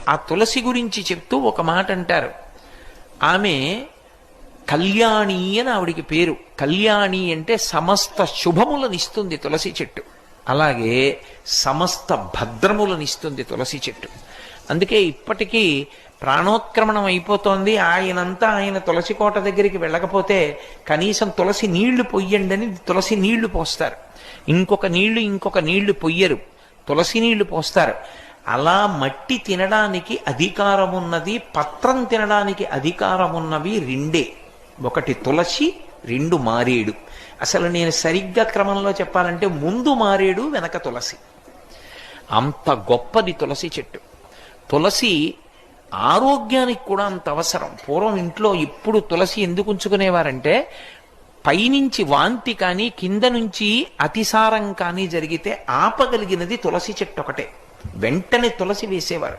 ఆ తులసి గురించి చెప్తూ ఒక మాట అంటారు. ఆమె కళ్యాణి అని ఆవిడికి పేరు. కళ్యాణి అంటే సమస్త శుభములనిస్తుంది తులసి చెట్టు. అలాగే సమస్త భద్రములనిస్తుంది తులసి చెట్టు. అందుకే ఇప్పటికీ ప్రాణోత్క్రమణం అయిపోతోంది, ఆయనంతా ఆయన తులసి కోట దగ్గరికి వెళ్ళకపోతే కనీసం తులసి నీళ్లు పొయ్యండి అని తులసి నీళ్లు పోస్తారు. ఇంకొక నీళ్లు పొయ్యరు, తులసి నీళ్లు పోస్తారు. అలా మట్టి తినడానికి అధికారం ఉన్నది, పత్రం తినడానికి అధికారం ఉన్నవి రెండే. ఒకటి తులసి, రెండు మారేడు. అసలు నేను సరిగ్గా క్రమంలో చెప్పాలంటే ముందు మారేడు, వెనక తులసి. అంత గొప్పది తులసి చెట్టు. తులసి ఆరోగ్యానికి కూడా అంత అవసరం. పూర్వం ఇంట్లో ఇప్పుడు తులసి ఎందుకు ఉంచుకునేవారంటే, పైనుంచి వాంతి కానీ కింద నుంచి అతిసారం కానీ జరిగితే ఆపగలిగినది తులసి చెట్టు ఒకటే. వెంటనే తులసి వేసేవారు.